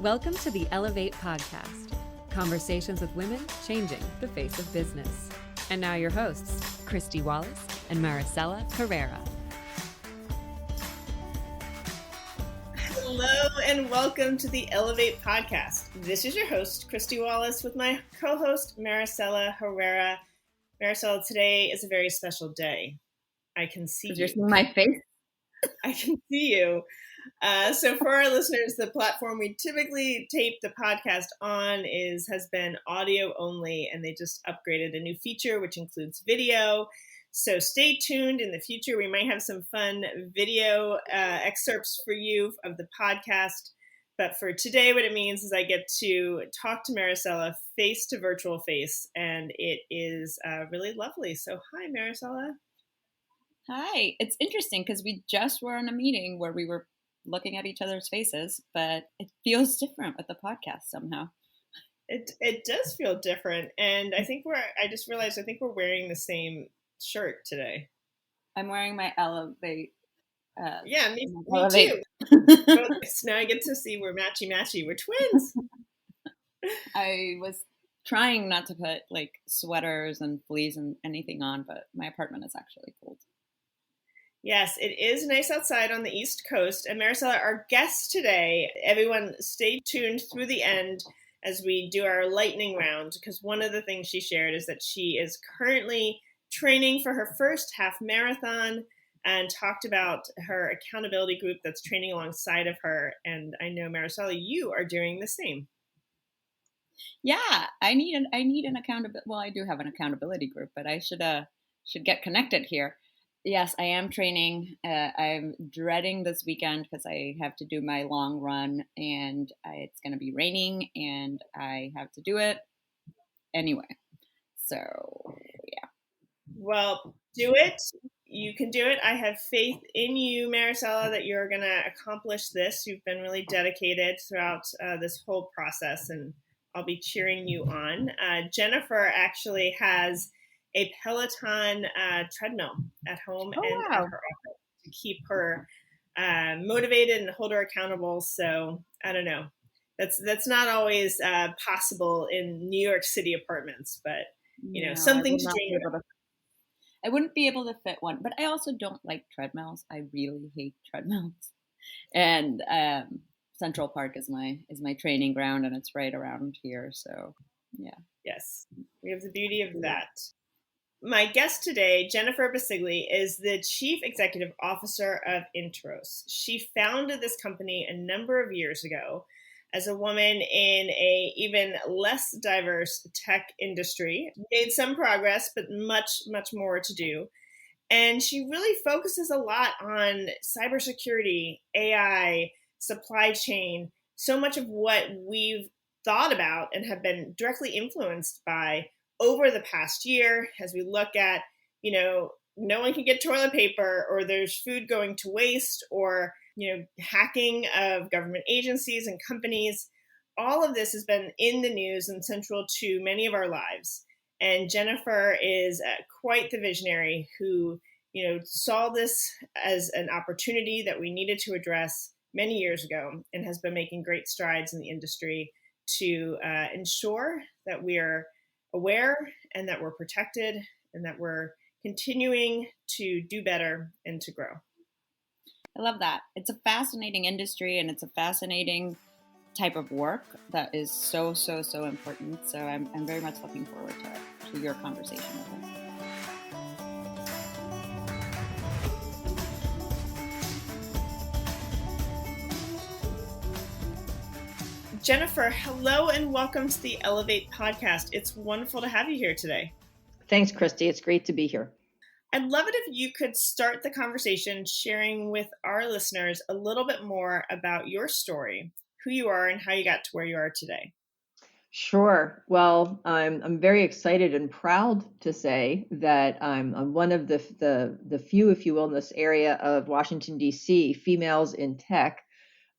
Welcome to the Ellevate podcast, conversations with women changing the face of business. And now your hosts, Kristy, Wallace, and Maricella, Herrera. Hello and welcome to the Ellevate podcast. This is your host, Kristy Wallace, with my co-host, Maricella Herrera. Maricella, today is a very special day. I can see you. You're seeing my face? I can see you. So for our listeners, the platform we typically tape the podcast on has been audio only, and they just upgraded a new feature, which includes video. So stay tuned. In the future, we might have some fun video excerpts for you of the podcast. But for today, what it means is I get to talk to Maricella face to virtual face, and it is really lovely. So hi, Maricella. Hi. It's interesting because we just were in a meeting where we were looking at each other's faces, but it feels different with the podcast somehow. It does feel different, and I just realized we're wearing the same shirt today. I'm wearing my Ellevate. Yeah, me too. So now I get to see we're matchy. We're twins. I was trying not to put like sweaters and fleece and anything on, but my apartment is actually cold. Yes, it is nice outside on the East Coast. And Maricella, our guest today, everyone stay tuned through the end as we do our lightning round, because one of the things she shared is that she is currently training for her first half marathon and talked about her accountability group that's training alongside of her. And I know, Maricella, you are doing the same. Yeah, I need an accountability. Well, I do have an accountability group, but I should get connected here. Yes, I am training. I'm dreading this weekend because I have to do my long run, and it's going to be raining, and I have to do it anyway. So, yeah. Well, do it. You can do it. I have faith in you, Maricella, that you're going to accomplish this. You've been really dedicated throughout this whole process, and I'll be cheering you on. Jennifer actually has a Peloton treadmill at home at her office to keep her motivated and hold her accountable. So I don't know. That's not always possible in New York City apartments, but something to dream about. I wouldn't be able to fit one, but I also don't like treadmills. I really hate treadmills. And Central Park is my training ground, and it's right around here. So yeah. Yes, we have the beauty of that. My guest today, Jennifer Bisceglie, is the Chief Executive Officer of Interos. She founded this company a number of years ago as a woman in a even less diverse tech industry. Made some progress, but much, much more to do. And she really focuses a lot on cybersecurity, AI, supply chain, so much of what we've thought about and have been directly influenced by over the past year, as we look at, no one can get toilet paper, or there's food going to waste, or, hacking of government agencies and companies. All of this has been in the news and central to many of our lives. And Jennifer is quite the visionary who, saw this as an opportunity that we needed to address many years ago, and has been making great strides in the industry to ensure that we are aware and that we're protected and that we're continuing to do better and to grow. I love that. It's a fascinating industry, and it's a fascinating type of work that is so, so, so important. So I'm very much looking forward to your conversation with us. Jennifer, hello and welcome to the Ellevate podcast. It's wonderful to have you here today. Thanks, Kristy. It's great to be here. I'd love it if you could start the conversation sharing with our listeners a little bit more about your story, who you are, and how you got to where you are today. Sure. Well, I'm very excited and proud to say that I'm one of the few, if you will, in this area of Washington, D.C., females in tech.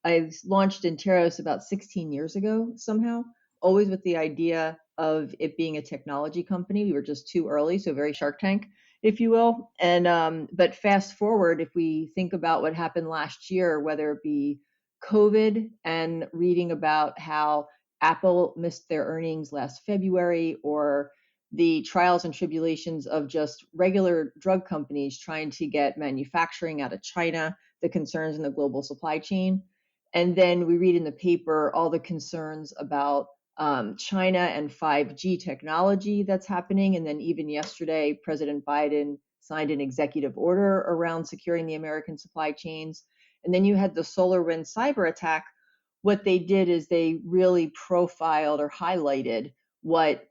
I launched Interos about 16 years ago somehow, always with the idea of it being a technology company. We were just too early, so very Shark Tank, if you will. And but fast forward, if we think about what happened last year, whether it be COVID and reading about how Apple missed their earnings last February, or the trials and tribulations of just regular drug companies trying to get manufacturing out of China, the concerns in the global supply chain. And then we read in the paper all the concerns about China and 5G technology that's happening. And then even yesterday, President Biden signed an executive order around securing the American supply chains. And then you had the SolarWinds cyber attack. What they did is they really profiled or highlighted what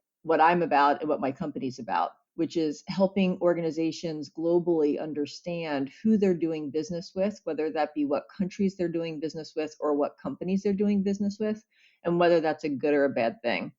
I'm about and what my company's about, which is helping organizations globally understand who they're doing business with, whether that be what countries they're doing business with or what companies they're doing business with, and whether that's a good or a bad thing.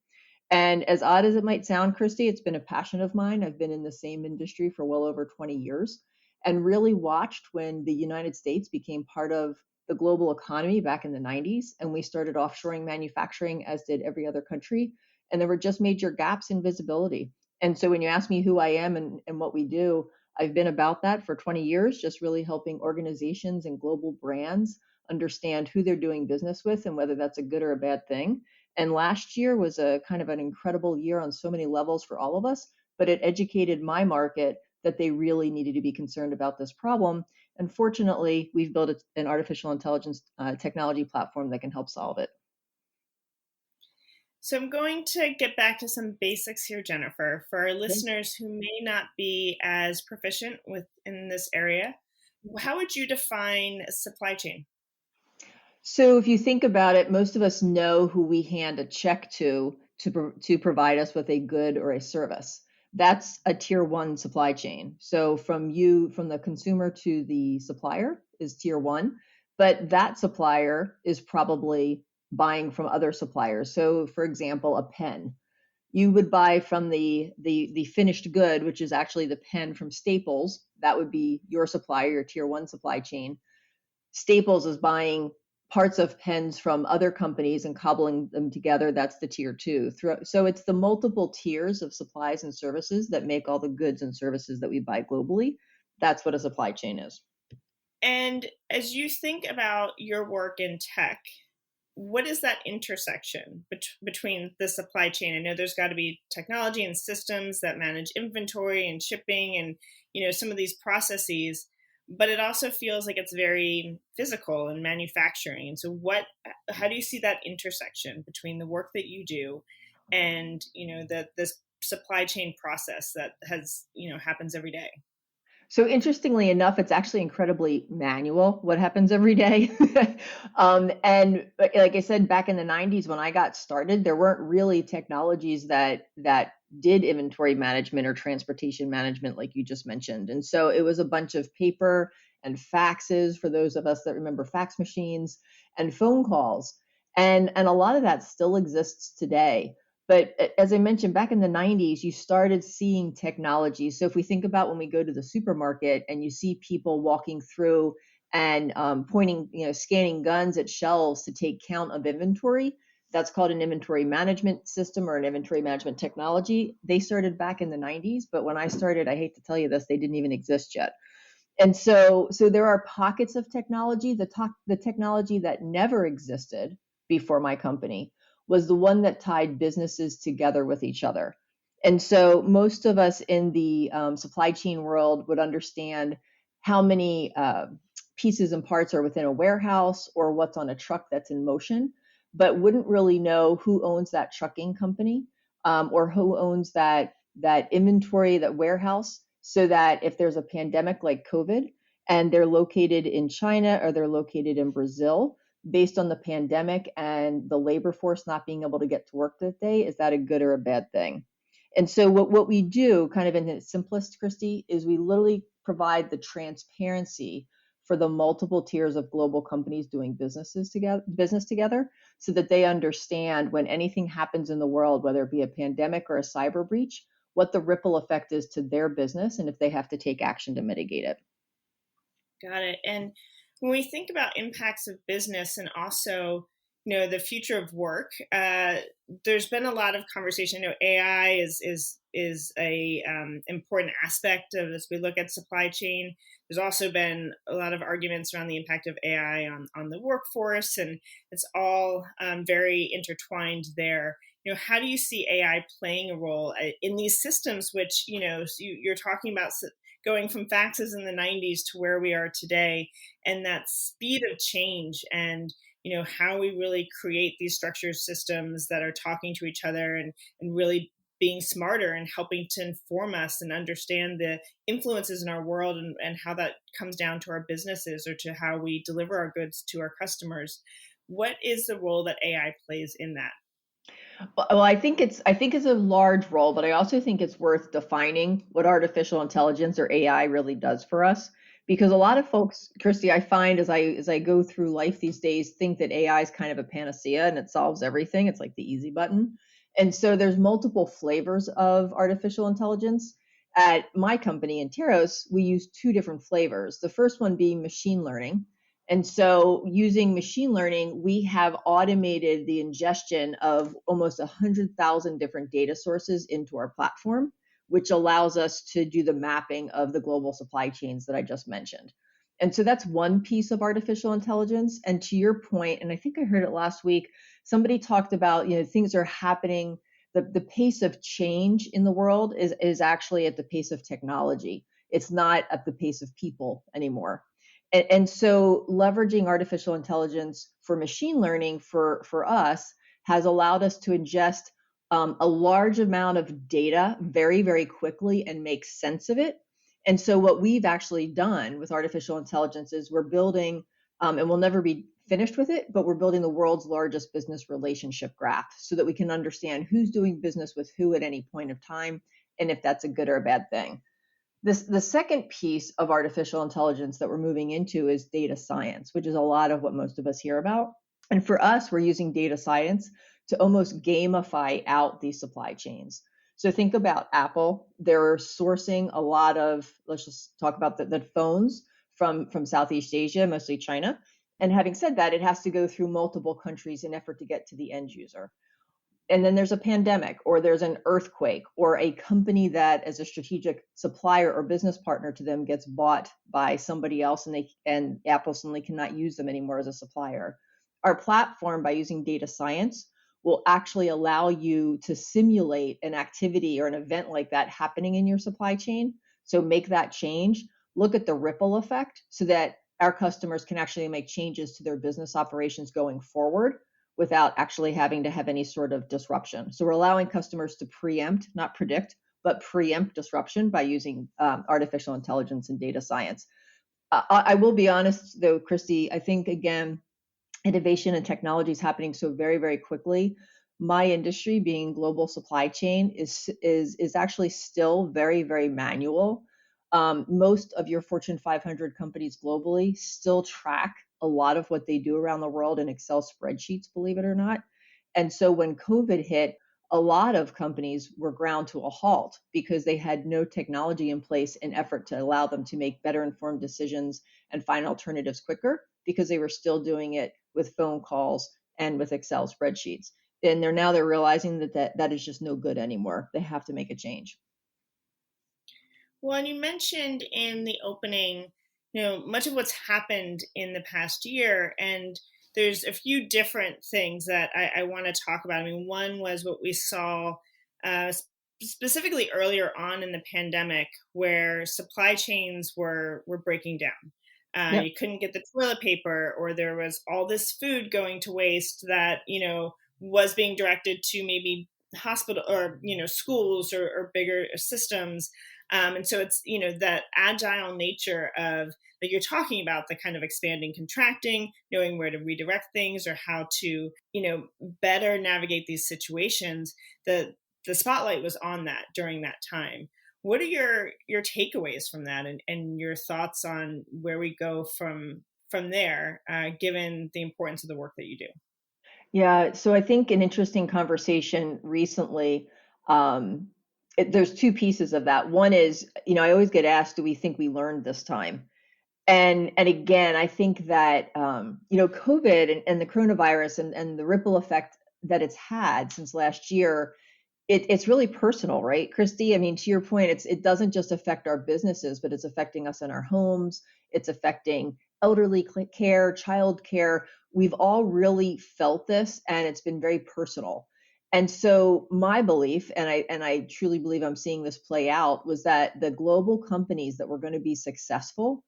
And as odd as it might sound, Kristy, it's been a passion of mine. I've been in the same industry for well over 20 years and really watched when the United States became part of the global economy back in the 90s. And we started offshoring manufacturing, as did every other country. And there were just major gaps in visibility. And so when you ask me who I am and what we do, I've been about that for 20 years, just really helping organizations and global brands understand who they're doing business with and whether that's a good or a bad thing. And last year was a kind of an incredible year on so many levels for all of us, but it educated my market that they really needed to be concerned about this problem. And fortunately, we've built an artificial intelligence technology platform that can help solve it. So I'm going to get back to some basics here, Jennifer, for our listeners who may not be as proficient in this area. How would you define supply chain? So if you think about it, most of us know who we hand a check to provide us with a good or a service. That's a tier one supply chain. So from the consumer to the supplier is tier one, but that supplier is probably buying from other suppliers. So for example, a pen. You would buy from the finished good, which is actually the pen from Staples. That would be your supplier, your tier one supply chain. Staples is buying parts of pens from other companies and cobbling them together. That's the tier two. So it's the multiple tiers of supplies and services that make all the goods and services that we buy globally. That's what a supply chain is. And as you think about your work in tech, what is that intersection between the supply chain? I know there's got to be technology and systems that manage inventory and shipping and, some of these processes, but it also feels like it's very physical and manufacturing. And so how do you see that intersection between the work that you do and, this supply chain process that happens every day? So interestingly enough, it's actually incredibly manual what happens every day. And like I said, back in the 90s when I got started, there weren't really technologies that did inventory management or transportation management like you just mentioned. And so it was a bunch of paper and faxes for those of us that remember fax machines and phone calls. And a lot of that still exists today. But as I mentioned, back in the 90s, you started seeing technology. So if we think about when we go to the supermarket and you see people walking through and pointing, scanning guns at shelves to take count of inventory, that's called an inventory management system or an inventory management technology. They started back in the 90s, but when I started, I hate to tell you this, they didn't even exist yet. And so there are pockets of technology. The technology that never existed before my company was the one that tied businesses together with each other. And so most of us in the supply chain world would understand how many pieces and parts are within a warehouse or what's on a truck that's in motion, but wouldn't really know who owns that trucking company or who owns that inventory, that warehouse, so that if there's a pandemic like COVID and they're located in China or they're located in Brazil, based on the pandemic and the labor force not being able to get to work that day, is that a good or a bad thing? And so what we do, kind of in its simplest, Kristy, is we literally provide the transparency for the multiple tiers of global companies doing business together, so that they understand when anything happens in the world, whether it be a pandemic or a cyber breach, what the ripple effect is to their business and if they have to take action to mitigate it. Got it. And when we think about impacts of business and also, the future of work. There's been a lot of conversation. AI is a important aspect of as we look at supply chain. There's also been a lot of arguments around the impact of AI on the workforce, and it's all very intertwined there. How do you see AI playing a role in these systems, which, you're talking about going from faxes in the 90s to where we are today, and that speed of change, and how we really create these structured systems that are talking to each other and really being smarter and helping to inform us and understand the influences in our world, and how that comes down to our businesses or to how we deliver our goods to our customers. What is the role that AI plays in that? Well, I think it's a large role, but I also think it's worth defining what artificial intelligence or AI really does for us. Because a lot of folks, Kristy, I find as I go through life these days, think that AI is kind of a panacea and it solves everything. It's like the easy button. And so there's multiple flavors of artificial intelligence. At my company, Interos, we use two different flavors. The first one being machine learning. And so using machine learning, we have automated the ingestion of almost 100,000 different data sources into our platform, which allows us to do the mapping of the global supply chains that I just mentioned. And so that's one piece of artificial intelligence. And to your point, and I think I heard it last week, somebody talked about, things are happening. The pace of change in the world is actually at the pace of technology. It's not at the pace of people anymore. And so leveraging artificial intelligence for machine learning for us has allowed us to ingest a large amount of data very, very quickly and make sense of it. And so what we've actually done with artificial intelligence is we're building, and we'll never be finished with it, but we're building the world's largest business relationship graph so that we can understand who's doing business with who at any point of time, and if that's a good or a bad thing. The second piece of artificial intelligence that we're moving into is data science, which is a lot of what most of us hear about. And for us, we're using data science to almost gamify out these supply chains. So think about Apple. They're sourcing a lot of, let's just talk about the phones from Southeast Asia, mostly China. And having said that, it has to go through multiple countries in effort to get to the end user. And then there's a pandemic, or there's an earthquake, or a company that as a strategic supplier or business partner to them gets bought by somebody else, and Apple suddenly cannot use them anymore as a supplier. Our platform, by using data science, will actually allow you to simulate an activity or an event like that happening in your supply chain. So make that change, look at the ripple effect so that our customers can actually make changes to their business operations going forward without actually having to have any sort of disruption. So we're allowing customers to preempt, not predict, but preempt disruption by using artificial intelligence and data science. I will be honest though, Kristy, I think again, innovation and technology is happening so very, very quickly. My industry, being global supply chain, is actually still very, very manual. Most of your Fortune 500 companies globally still track a lot of what they do around the world in Excel spreadsheets, believe it or not. And so when COVID hit, a lot of companies were ground to a halt because they had no technology in place in effort to allow them to make better informed decisions and find alternatives quicker, because they were still doing it with phone calls and with Excel spreadsheets. And they're realizing that is just no good anymore. They have to make a change. Well, and you mentioned in the opening, much of what's happened in the past year, and there's a few different things that I want to talk about. I mean, one was what we saw specifically earlier on in the pandemic, where supply chains were breaking down. Yep. You couldn't get the toilet paper, or there was all this food going to waste that, was being directed to maybe hospital or, schools or bigger systems. And so it's, that agile nature of that you're talking about, the kind of expanding, contracting, knowing where to redirect things or how to, better navigate these situations. The spotlight was on that during that time. What are your takeaways from that, and your thoughts on where we go from there, given the importance of the work that you do? Yeah, so I think an interesting conversation recently, there's two pieces of that. One is, I always get asked, do we think we learned this time? And again, I think that COVID and the coronavirus and the ripple effect that it's had since last year, it's really personal, right, Kristy? I mean, to your point, it doesn't just affect our businesses, but it's affecting us in our homes. It's affecting elderly care, child care. We've all really felt this, and it's been very personal. And so my belief, and I truly believe I'm seeing this play out, was that the global companies that were going to be successful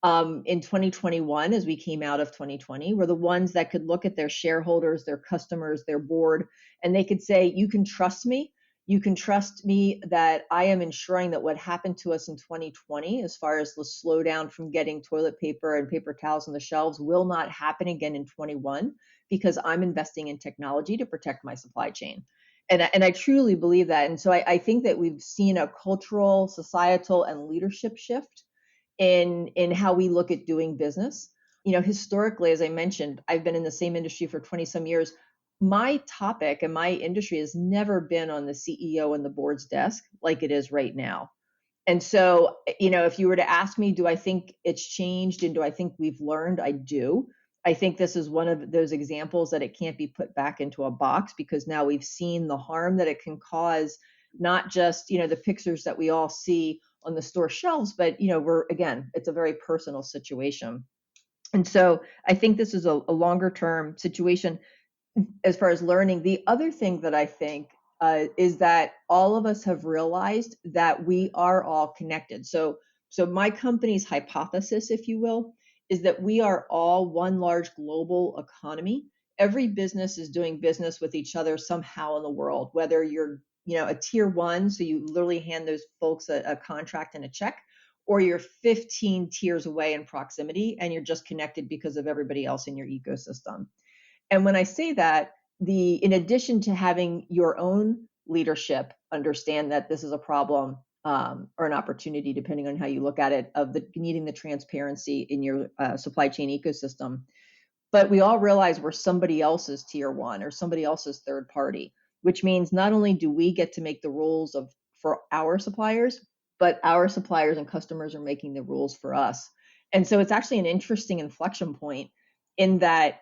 in 2021, as we came out of 2020, were the ones that could look at their shareholders, their customers, their board, and they could say, you can trust me. You can trust me that I am ensuring that what happened to us in 2020, as far as the slowdown from getting toilet paper and paper towels on the shelves, will not happen again in 21, because I'm investing in technology to protect my supply chain. And I truly believe that. And so I think that we've seen a cultural, societal, and leadership shift in how we look at doing business. Historically, as I mentioned, I've been in the same industry for 20 some years. My topic and my industry has never been on the CEO and the board's desk like it is right now. And so, if you were to ask me, do I think it's changed and do I think we've learned? I do. I think this is one of those examples that it can't be put back into a box, because now we've seen the harm that it can cause, not just, the pictures that we all see on the store shelves, but, it's a very personal situation. And so I think this is a longer term situation as far as learning. The other thing that I think is that all of us have realized that we are all connected. So my company's hypothesis, if you will, is that we are all one large global economy. Every business is doing business with each other somehow in the world, whether you're a tier one, so you literally hand those folks a contract and a check, or you're 15 tiers away in proximity and you're just connected because of everybody else in your ecosystem. And when I say that, in addition to having your own leadership understand that this is a problem or an opportunity, depending on how you look at it, of needing the transparency in your supply chain ecosystem, but we all realize we're somebody else's tier one or somebody else's third party, which means not only do we get to make the rules for our suppliers, but our suppliers and customers are making the rules for us. And so it's actually an interesting inflection point in that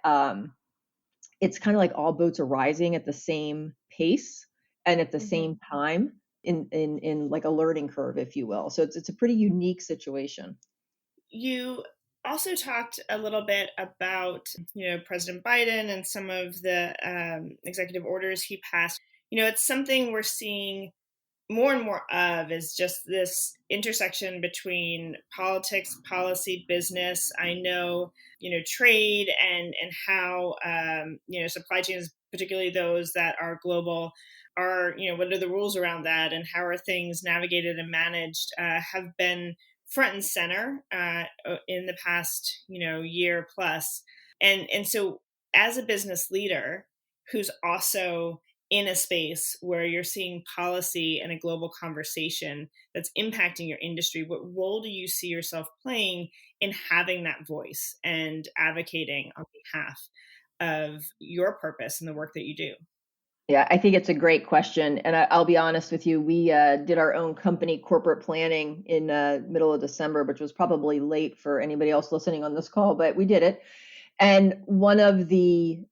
it's kind of like all boats are rising at the same pace and at the same time in like a learning curve, if you will. So it's a pretty unique situation. You also talked a little bit about, President Biden and some of the executive orders he passed. It's something we're seeing more and more of, is just this intersection between politics, policy, business. I know, trade and how, supply chains, particularly those that are global, are, what are the rules around that and how are things navigated and managed, have been front and center in the past, year plus. And so as a business leader who's also in a space where you're seeing policy and a global conversation that's impacting your industry, what role do you see yourself playing in having that voice and advocating on behalf of your purpose and the work that you do? Yeah, I think it's a great question. And I'll be honest with you, we did our own company corporate planning in middle of December, which was probably late for anybody else listening on this call, but we did it. And one of the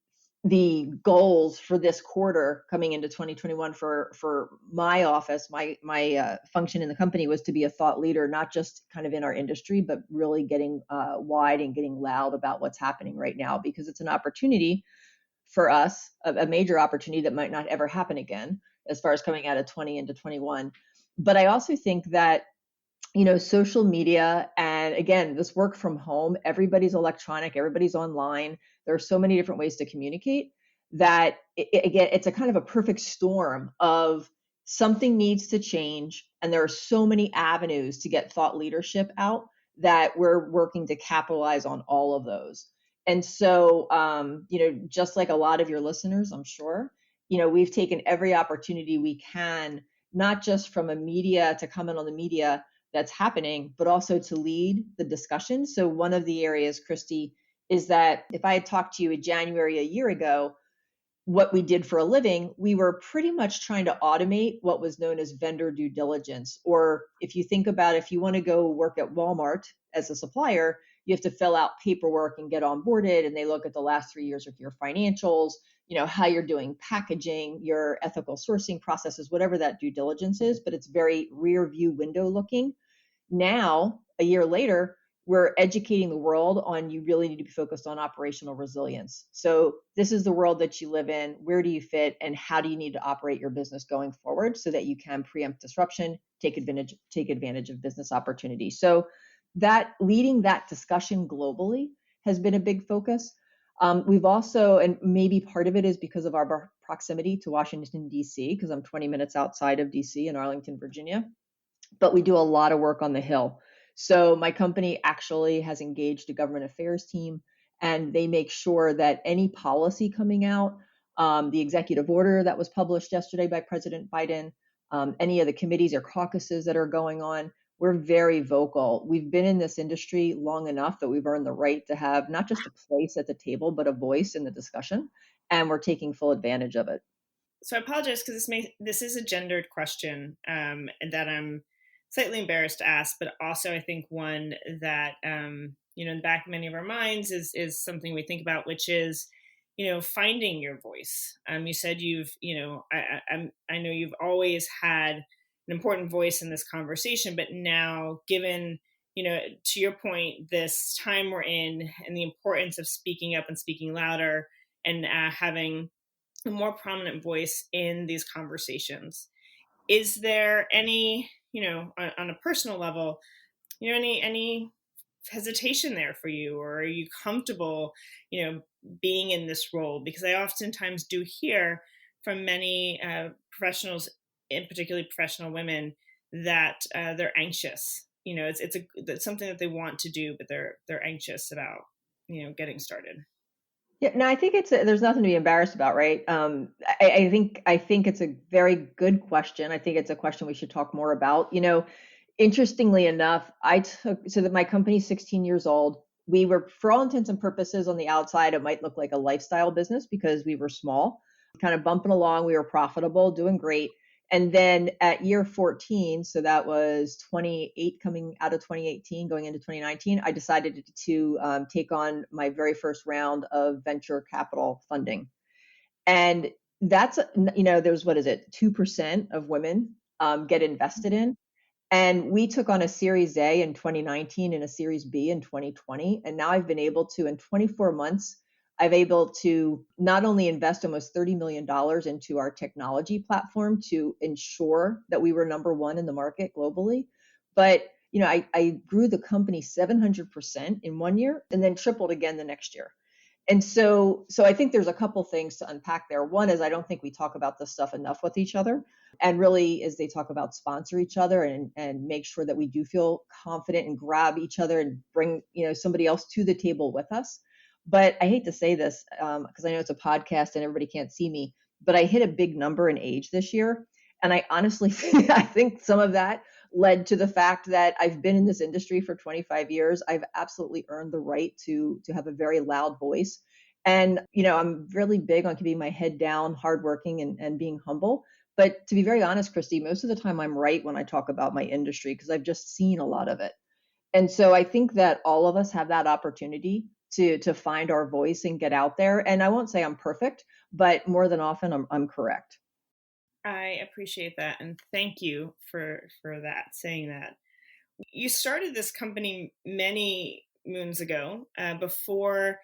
goals for this quarter coming into 2021 for my office, my function in the company, was to be a thought leader, not just kind of in our industry, but really getting wide and getting loud about what's happening right now, because it's an opportunity for us, a major opportunity that might not ever happen again as far as coming out of 20 into 21. But I also think that, social media, and again, this work from home, everybody's electronic, everybody's online. There are so many different ways to communicate that it's a kind of a perfect storm of something needs to change. And there are so many avenues to get thought leadership out that we're working to capitalize on all of those. And so, just like a lot of your listeners, I'm sure, we've taken every opportunity we can, not just from a media to comment on the media that's happening, but also to lead the discussion. So one of the areas, Kristy, is that if I had talked to you in January a year ago, what we did for a living, we were pretty much trying to automate what was known as vendor due diligence. Or if you think about, if you want to go work at Walmart as a supplier, you have to fill out paperwork and get onboarded, and they look at the last 3 years of your financials, how you're doing packaging, your ethical sourcing processes, whatever that due diligence is, but it's very rear view window looking. Now, a year later, we're educating the world on you really need to be focused on operational resilience. So this is the world that you live in. Where do you fit, and how do you need to operate your business going forward so that you can preempt disruption, take advantage of business opportunities. So that leading that discussion globally has been a big focus. We've also, and maybe part of it is because of our proximity to Washington, D.C., because I'm 20 minutes outside of D.C. in Arlington, Virginia, but we do a lot of work on the Hill. So my company actually has engaged a government affairs team, and they make sure that any policy coming out, the executive order that was published yesterday by President Biden, any of the committees or caucuses that are going on, we're very vocal. We've been in this industry long enough that we've earned the right to have not just a place at the table, but a voice in the discussion, and we're taking full advantage of it. So I apologize because this is a gendered question that I'm slightly embarrassed to ask, but also I think one that in the back of many of our minds is something we think about, which is finding your voice. You said I know you've always had an important voice in this conversation, but now given to your point, this time we're in and the importance of speaking up and speaking louder and having a more prominent voice in these conversations. Is there any, on a personal level, any hesitation there for you, or are you comfortable, being in this role? Because I oftentimes do hear from many professionals, in particularly professional women, that they're anxious. It's something that they want to do, but they're anxious about, getting started. Yeah, no, I think there's nothing to be embarrassed about, right? I think it's a very good question. I think it's a question we should talk more about. Interestingly enough, my company's 16 years old. We were, for all intents and purposes, on the outside, it might look like a lifestyle business because we were small, kind of bumping along. We were profitable, doing great. And then at year 14, so that was 28, coming out of 2018, going into 2019, I decided to take on my very first round of venture capital funding. And that's, there's, 2% of women get invested in. And we took on a Series A in 2019 and a Series B in 2020. And now I've been able to, in 24 months, I've able to not only invest almost $30 million into our technology platform to ensure that we were number one in the market globally, but I grew the company 700% in 1 year and then tripled again the next year. And so I think there's a couple things to unpack there. One is I don't think we talk about this stuff enough with each other. And really, as they talk about sponsor each other and make sure that we do feel confident and grab each other and bring somebody else to the table with us. But I hate to say this because I know it's a podcast and everybody can't see me, but I hit a big number in age this year. And I honestly I think some of that led to the fact that I've been in this industry for 25 years. I've absolutely earned the right to have a very loud voice. And, I'm really big on keeping my head down, hardworking and being humble. But to be very honest, Kristy, most of the time I'm right when I talk about my industry because I've just seen a lot of it. And so I think that all of us have that opportunity to find our voice and get out there. And I won't say I'm perfect, but more than often I'm correct. I appreciate that. And thank you for that, saying that. You started this company many moons ago, before,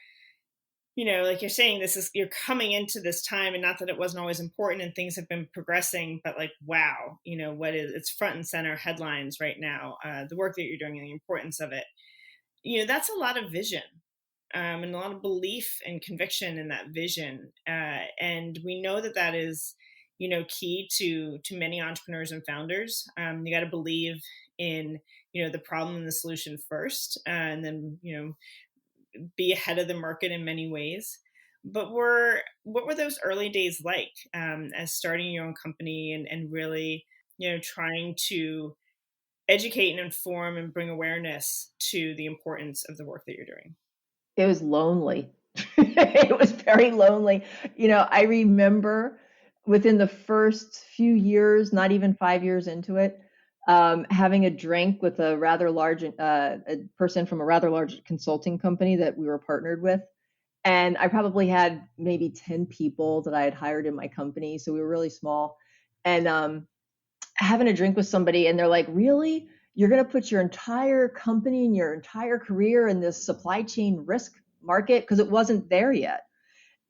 like you're saying, you're coming into this time, and not that it wasn't always important and things have been progressing, but like, wow, it's front and center headlines right now, the work that you're doing and the importance of it. That's a lot of vision. And a lot of belief and conviction in that vision. And we know that is, key to many entrepreneurs and founders. You got to believe in, the problem and the solution first, and then, be ahead of the market in many ways. But what were those early days like, as starting your own company and really, trying to educate and inform and bring awareness to the importance of the work that you're doing? It was lonely. It was very lonely. I remember within the first few years, not even 5 years into it, having a drink with a rather large a person from a rather large consulting company that we were partnered with. And I probably had maybe 10 people that I had hired in my company. So we were really small. And having a drink with somebody, and they're like, really? You're going to put your entire company and your entire career in this supply chain risk market? Because it wasn't there yet.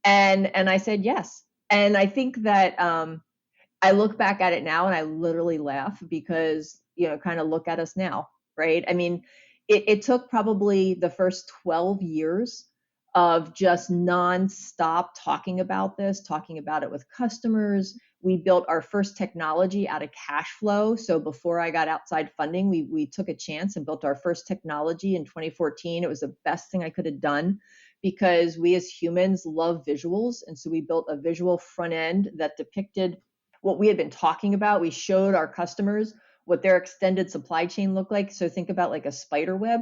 And I said, yes. And I think that I look back at it now and I literally laugh because, kind of look at us now, right? I mean, it took probably the first 12 years of just nonstop talking about this, talking about it with customers. We built our first technology out of cash flow. So before I got outside funding, we took a chance and built our first technology in 2014. It was the best thing I could have done because we as humans love visuals. And so we built a visual front end that depicted what we had been talking about. We showed our customers what their extended supply chain looked like. So think about like a spider web.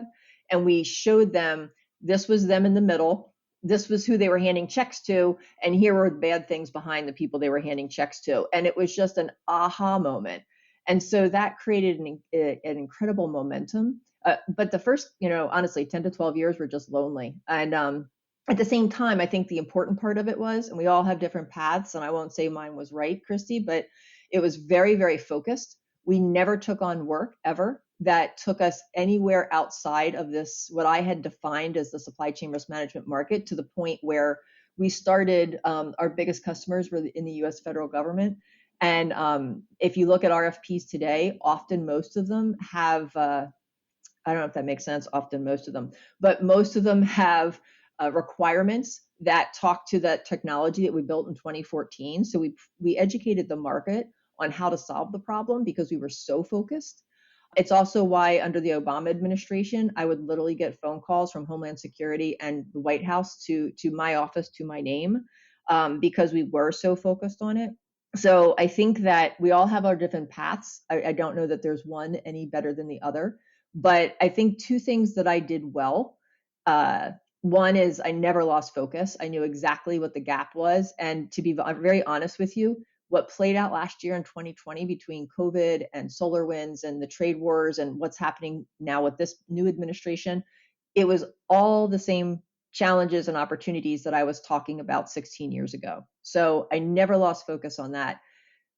And we showed them, this was them in the middle. This was who they were handing checks to. And here were the bad things behind the people they were handing checks to. And it was just an aha moment. And so that created an incredible momentum. But the first, honestly, 10 to 12 years were just lonely. And at the same time, I think the important part of it was, and we all have different paths, and I won't say mine was right, Kristy, but it was very, very focused. We never took on work ever that took us anywhere outside of this, what I had defined as the supply chain risk management market, to the point where we started, our biggest customers were in the US federal government. And if you look at RFPs today, often most of them have, I don't know if that makes sense, often most of them, but most of them have requirements that talk to that technology that we built in 2014. So we educated the market on how to solve the problem because we were so focused. It's also why under the Obama administration, I would literally get phone calls from Homeland Security and the White House to my office, to my name, because we were so focused on it. So I think that we all have our different paths. I don't know that there's one any better than the other, but I think two things that I did well. One is I never lost focus. I knew exactly what the gap was. And to be very honest with you, what played out last year in 2020 between COVID and SolarWinds and the trade wars and what's happening now with this new administration, it was all the same challenges and opportunities that I was talking about 16 years ago. So I never lost focus on that.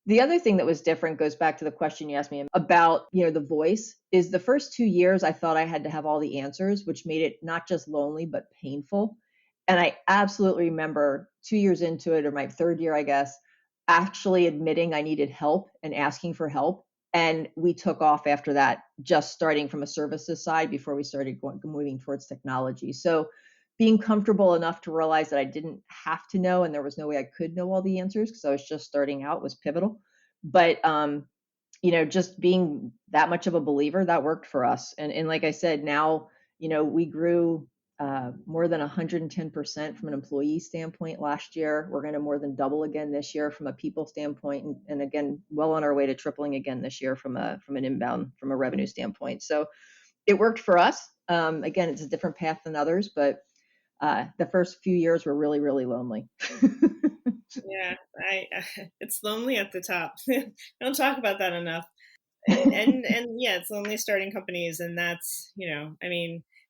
The other thing that was different goes back to the question you asked me about, the voice, is the first 2 years I thought I had to have all the answers, which made it not just lonely, but painful. And I absolutely remember 2 years into it, or my third year, I guess, actually admitting I needed help and asking for help. And we took off after that, just starting from a services side before we started moving towards technology. So being comfortable enough to realize that I didn't have to know and there was no way I could know all the answers because I was just starting out was pivotal. But just being that much of a believer, that worked for us. And like I said, now, we grew more than 110% from an employee standpoint last year. We're going to more than double again this year from a people standpoint, and again, well on our way to tripling again this year from a revenue standpoint. So it worked for us. Again, it's a different path than others, but the first few years were really, really lonely. Yeah, it's lonely at the top. Don't talk about that enough. And yeah, it's lonely starting companies, and that's, to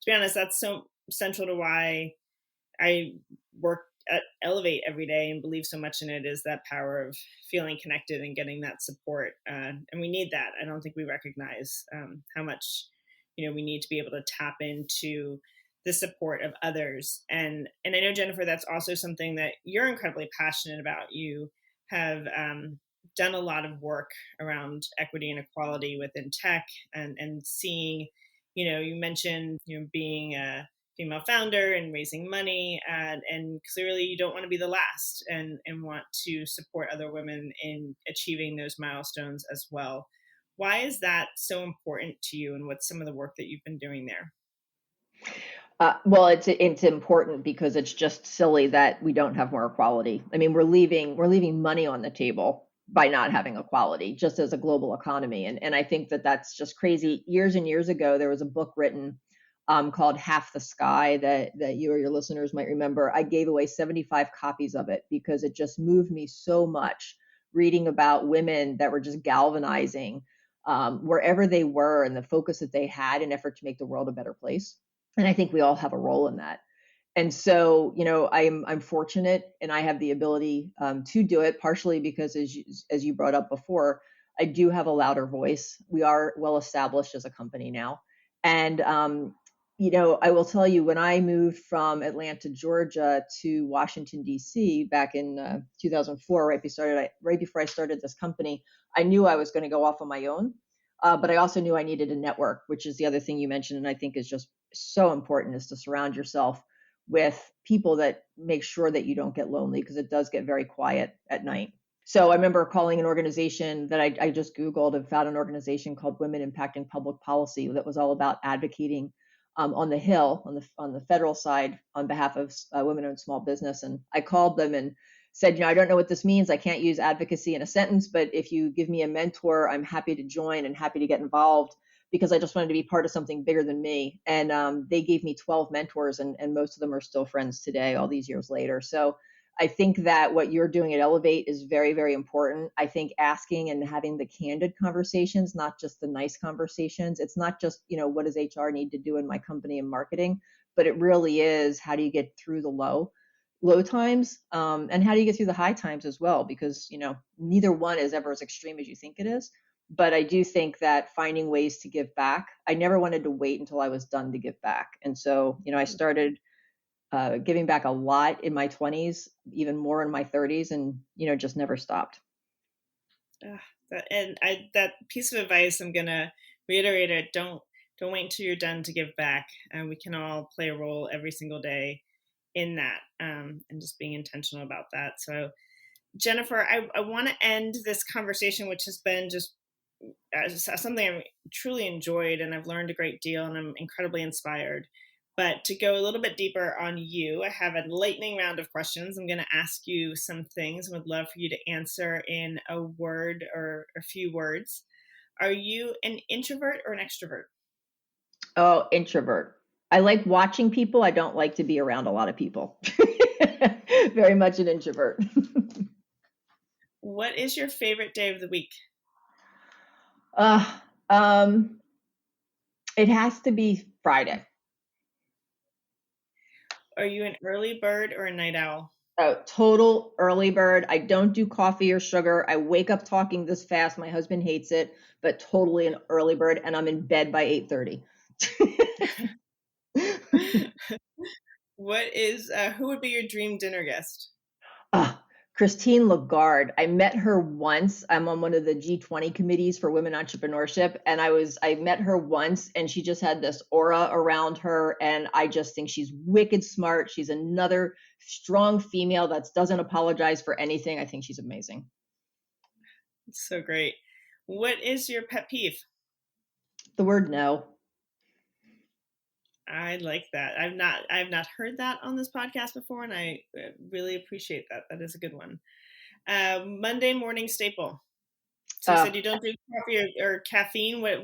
be honest, that's so central to why I work at Ellevate every day and believe so much in it, is that power of feeling connected and getting that support. And we need that. I don't think we recognize how much, we need to be able to tap into the support of others. And I know, Jennifer, that's also something that you're incredibly passionate about. You have done a lot of work around equity and equality within tech, and seeing, you mentioned, being a female founder and raising money, and clearly you don't want to be the last, and want to support other women in achieving those milestones as well. Why is that so important to you, and what's some of the work that you've been doing there? Well, it's important because it's just silly that we don't have more equality. I mean, we're leaving money on the table by not having equality, just as a global economy. And I think that that's just crazy. Years and years ago, there was a book written called Half the Sky that you or your listeners might remember. I gave away 75 copies of it because it just moved me so much, reading about women that were just galvanizing wherever they were and the focus that they had in effort to make the world a better place. And I think we all have a role in that. And so, I'm fortunate and I have the ability to do it, partially because as you brought up before, I do have a louder voice. We are well established as a company now. And, I will tell you, when I moved from Atlanta, Georgia to Washington, D.C. back in 2004, right before I started this company, I knew I was going to go off on my own. But I also knew I needed a network, which is the other thing you mentioned. And I think is just so important, is to surround yourself with people that make sure that you don't get lonely, because it does get very quiet at night. So I remember calling an organization that I just Googled and found an organization called Women Impacting Public Policy that was all about advocating on the Hill, on the federal side, on behalf of women-owned small business. And I called them and said, I don't know what this means. I can't use advocacy in a sentence, but if you give me a mentor, I'm happy to join and happy to get involved, because I just wanted to be part of something bigger than me. And they gave me 12 mentors, and most of them are still friends today, all these years later. So I think that what you're doing at Ellevate is very, very important. I think asking and having the candid conversations, not just the nice conversations. It's not just, what does HR need to do in my company and marketing, but it really is, how do you get through the low times, and how do you get through the high times as well? Because, neither one is ever as extreme as you think it is. But I do think that finding ways to give back, I never wanted to wait until I was done to give back. And so, I started giving back a lot in my 20s, even more in my 30s, and, just never stopped. That piece of advice, I'm going to reiterate it. Don't wait until you're done to give back. And we can all play a role every single day in that, and just being intentional about that. So Jennifer, I want to end this conversation, which has been just something I've truly enjoyed, and I've learned a great deal, and I'm incredibly inspired. But to go a little bit deeper on you, I have a lightning round of questions. I'm going to ask you some things and would love for you to answer in a word or a few words. Are you an introvert or an extrovert? Oh, introvert. I like watching people. I don't like to be around a lot of people. Very much an introvert. What is your favorite day of the week? It has to be Friday. Are you an early bird or a night owl? Oh, total early bird. I don't do coffee or sugar. I wake up talking this fast. My husband hates it, but totally an early bird, and I'm in bed by 8:30. Who would be your dream dinner guest? Christine Lagarde. I met her once. I'm on one of the G20 committees for women entrepreneurship. And I met her once, and she just had this aura around her. And I just think she's wicked smart. She's another strong female that doesn't apologize for anything. I think she's amazing. So great. What is your pet peeve? The word no. I like that. I've not heard that on this podcast before, and I really appreciate that. That is a good one. Monday morning staple. So you said you don't do coffee or caffeine. What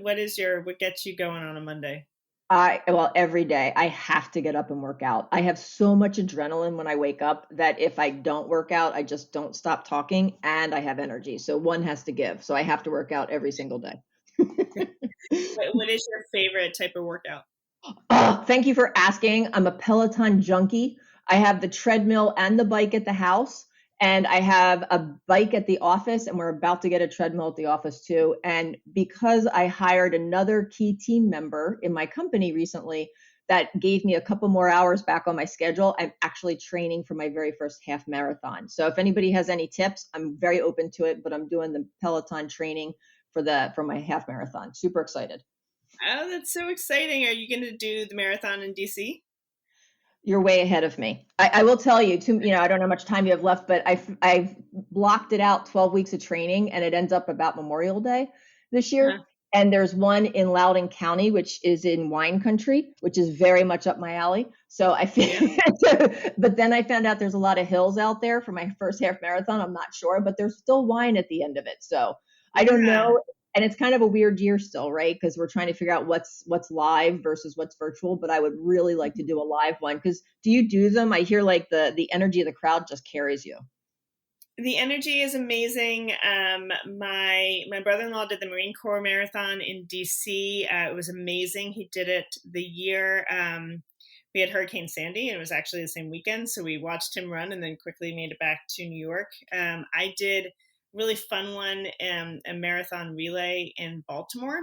gets you going on a Monday? Every day I have to get up and work out. I have so much adrenaline when I wake up that if I don't work out, I just don't stop talking, and I have energy. So one has to give. So I have to work out every single day. What is your favorite type of workout? Oh, thank you for asking. I'm a Peloton junkie. I have the treadmill and the bike at the house, and I have a bike at the office, and we're about to get a treadmill at the office too. And because I hired another key team member in my company recently that gave me a couple more hours back on my schedule, I'm actually training for my very first half marathon. So if anybody has any tips, I'm very open to it, but I'm doing the Peloton training for my half marathon. Super excited. Oh, that's so exciting. Are you going to do the marathon in DC? You're way ahead of me. I will tell you, I don't know how much time you have left, but I've blocked it out 12 weeks of training, and it ends up about Memorial Day this year. Uh-huh. And there's one in Loudoun County, which is in wine country, which is very much up my alley. So I feel, but then I found out there's a lot of hills out there for my first half marathon. I'm not sure, but there's still wine at the end of it. So I don't know. And it's kind of a weird year still, right? Because we're trying to figure out what's live versus what's virtual. But I would really like to do a live one. Because do you do them? I hear like the energy of the crowd just carries you. The energy is amazing. My brother-in-law did the Marine Corps Marathon in DC. It was amazing. He did it the year we had Hurricane Sandy, and it was actually the same weekend. So we watched him run and then quickly made it back to New York. I did a really fun one, a marathon relay in Baltimore,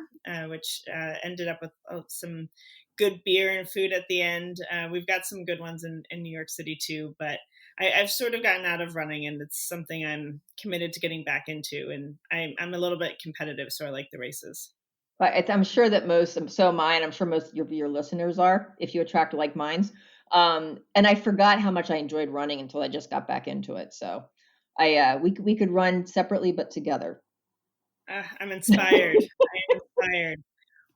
which ended up with some good beer and food at the end. We've got some good ones in New York City too, but I've sort of gotten out of running, and it's something I'm committed to getting back into. And I'm a little bit competitive, so I like the races. I'm sure that so mine, I'm sure most of your listeners are, if you attract like minds. And I forgot how much I enjoyed running until I just got back into it. So we could run separately, but together. I'm inspired. I am inspired.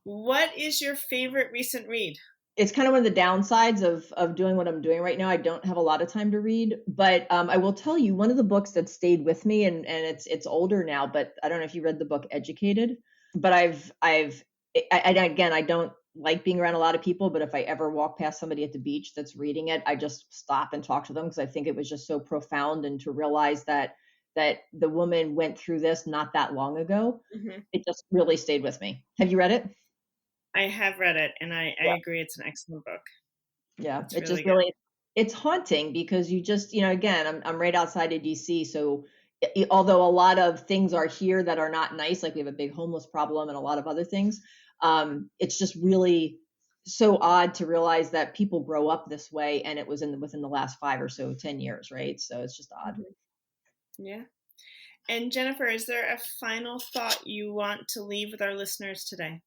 What is your favorite recent read? It's kind of one of the downsides of doing what I'm doing right now. I don't have a lot of time to read, but I will tell you one of the books that stayed with me, and it's older now, but I don't know if you read the book Educated. But I don't like being around a lot of people, but if I ever walk past somebody at the beach that's reading it, I just stop and talk to them because I think it was just so profound, and to realize that the woman went through this not that long ago, It just really stayed with me. Have you read it? I have read it, and I agree. It's an excellent book. Yeah, it's it's haunting because you just, again, I'm right outside of DC. So although a lot of things are here that are not nice, like we have a big homeless problem and a lot of other things, it's just really so odd to realize that people grow up this way, and it was within the last 5 or so 10 years, right? So it's just odd. Yeah. And Jennifer, is there a final thought you want to leave with our listeners today?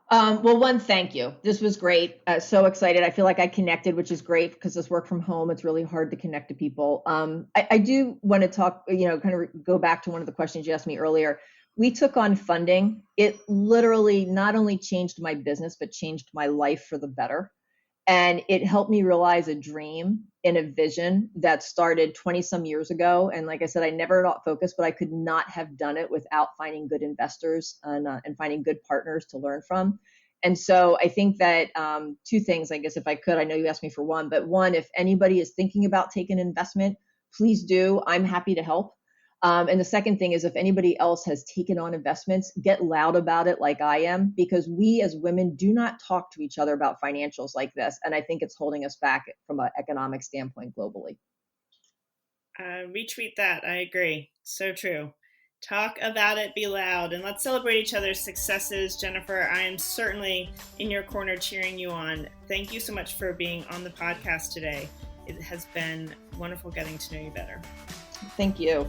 Well, one, thank you. This was great. So excited. I feel like I connected, which is great because this work from home, it's really hard to connect to people. I do want to talk, kind of go back to one of the questions you asked me earlier. We took on funding. It literally not only changed my business, but changed my life for the better. And it helped me realize a dream and a vision that started 20 some years ago. And like I said, I never got focused, but I could not have done it without finding good investors and finding good partners to learn from. And so I think that 2 things, I guess, if I could, I know you asked me for one, but one, if anybody is thinking about taking an investment, please do. I'm happy to help. And the second thing is, if anybody else has taken on investments, get loud about it like I am, because we as women do not talk to each other about financials like this. And I think it's holding us back from an economic standpoint globally. Retweet that. I agree. So true. Talk about it, be loud, and let's celebrate each other's successes. Jennifer, I am certainly in your corner cheering you on. Thank you so much for being on the podcast today. It has been wonderful getting to know you better. Thank you.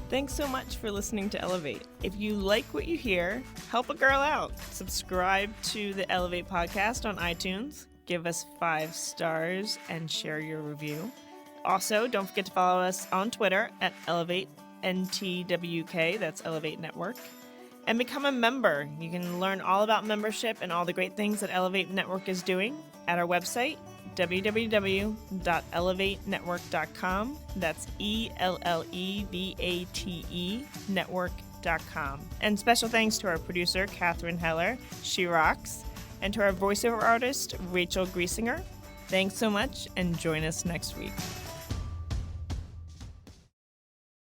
Thanks so much for listening to Ellevate. If you like what you hear, help a girl out. Subscribe to the Ellevate podcast on iTunes, give us 5 stars, and share your review. Also, don't forget to follow us on Twitter at EllevateNTWK, that's Ellevate Network, and become a member. You can learn all about membership and all the great things that Ellevate Network is doing at our website, www.ellevatenetwork.com. That's ELLEVATE network.com. And special thanks to our producer, Catherine Heller. She rocks. And to our voiceover artist, Rachel Griesinger. Thanks so much, and join us next week.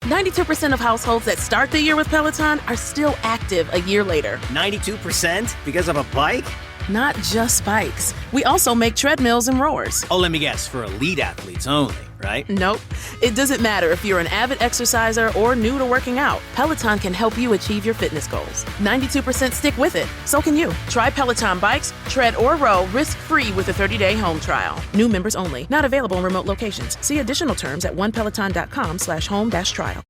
92% of households that start the year with Peloton are still active a year later. 92% because of a bike? Not just bikes. We also make treadmills and rowers. Oh, let me guess, for elite athletes only, right? Nope. It doesn't matter if you're an avid exerciser or new to working out. Peloton can help you achieve your fitness goals. 92% stick with it. So can you. Try Peloton bikes, tread, or row risk-free with a 30-day home trial. New members only. Not available in remote locations. See additional terms at onepeloton.com/home-trial.